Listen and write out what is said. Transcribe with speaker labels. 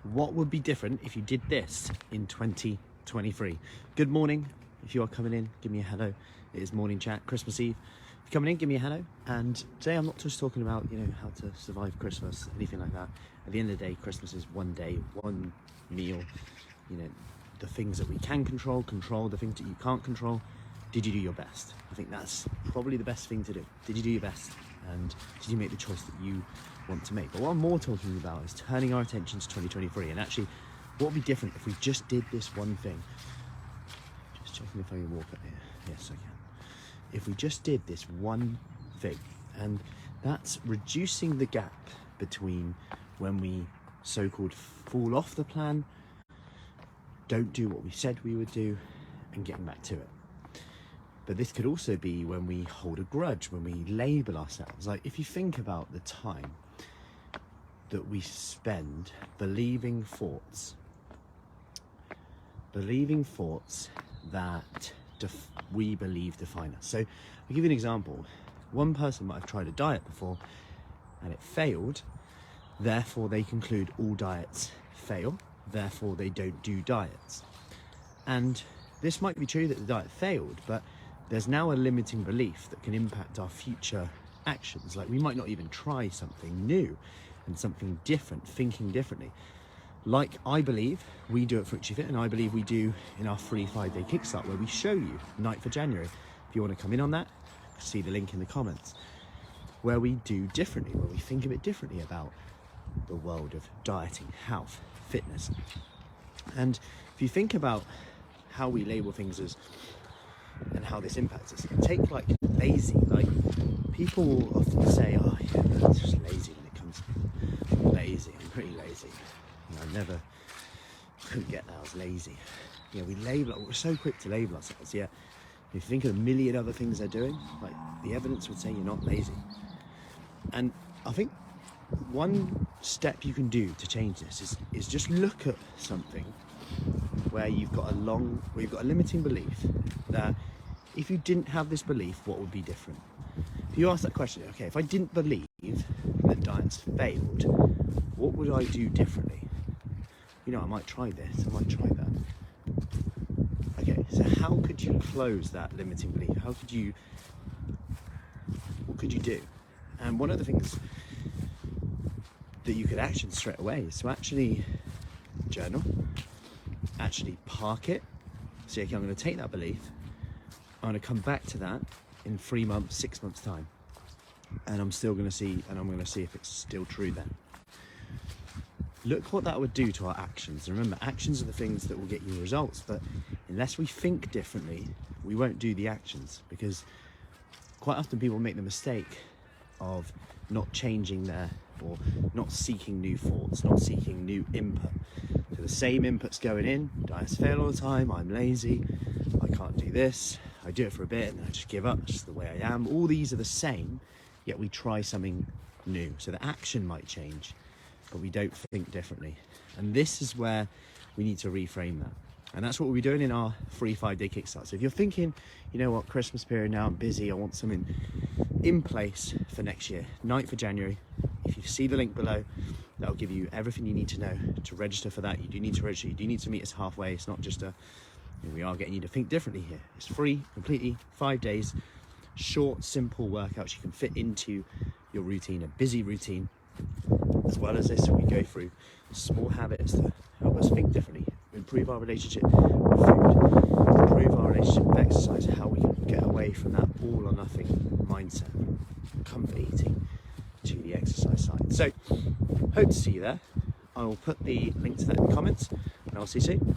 Speaker 1: What would be different if you did this in 2023? Good morning. If you are coming in, give me a hello. It is morning chat, Christmas Eve. If you're coming in, give me a hello. And today I'm not just talking about, how to survive Christmas, anything like that. At the end of the day, Christmas is one day, one meal. The things that we can control, the things that you can't control. Did you do your best? I think that's probably the best thing to do. Did you do your best? And did you make the choice that you want to make? But what I'm more talking about is turning our attention to 2023 and actually what would be different if we just did this one thing. Just checking if I can walk up here. Yes, I can. If we just did this one thing, and that's reducing the gap between when we so-called fall off the plan, don't do what we said we would do, and getting back to it. But this could also be when we hold a grudge, when we label ourselves. Like, if you think about the time that we spend believing thoughts that we believe define us. So I'll give you an example. One person might have tried a diet before and it failed, therefore they conclude all diets fail, therefore they don't do diets. And this might be true that the diet failed, but there's now a limiting belief that can impact our future actions. Like, we might not even try something new and something different, thinking differently. Like I believe we do at Fruci Fit, and I believe we do in our free 5-day kickstart, where we show you 9th of January. If you want to come in on that, see the link in the comments, where we do differently, where we think a bit differently about the world of dieting, health, fitness. And if you think about how we label things as and how this impacts us, take like lazy. Like, people will often say, oh yeah, I'm just lazy when it comes to lazy. I'm pretty lazy. I never couldn't get that I was lazy. We label, we're so quick to label ourselves. If you think of a million other things they're doing, like, the evidence would say you're not lazy. And I think one step you can do to change this is just look at something where you've got a limiting belief that if you didn't have this belief, what would be different? If you ask that question, okay, if I didn't believe that diets failed, what would I do differently? I might try this, I might try that. Okay, so how could you close that limiting belief? What could you do? And one of the things that you could action straight away is to actually journal, actually park it. Say, okay, I'm going to take that belief, I'm going to come back to that in 3 months, 6 months time, and I'm going to see if it's still true then. Look what that would do to our actions. And remember, actions are the things that will get you results, but unless we think differently, we won't do the actions, because quite often people make the mistake of not changing or not seeking new thoughts, not seeking new input. So the same input's going in, diets fail all the time, I'm lazy, I can't do this, I do it for a bit and then I just give up, it's just the way I am. All these are the same, yet we try something new. So the action might change, but we don't think differently. And this is where we need to reframe that. And that's what we'll be doing in our free 5-day kickstart. So if you're thinking, Christmas period now, I'm busy, I want something in place for next year, 9th of January, if you see the link below, that'll give you everything you need to know to register for that. You do need to register, you do need to meet us halfway. It's not just we are getting you to think differently here. It's free, completely, 5 days, short, simple workouts you can fit into your routine, a busy routine. As well as this, we go through small habits that help us think differently, improve our relationship with food, improve our relationship with exercise, how we can get away from that all or nothing mindset, comfort eating, to the exercise side. So, hope to see you there. I will put the link to that in the comments, and I'll see you soon.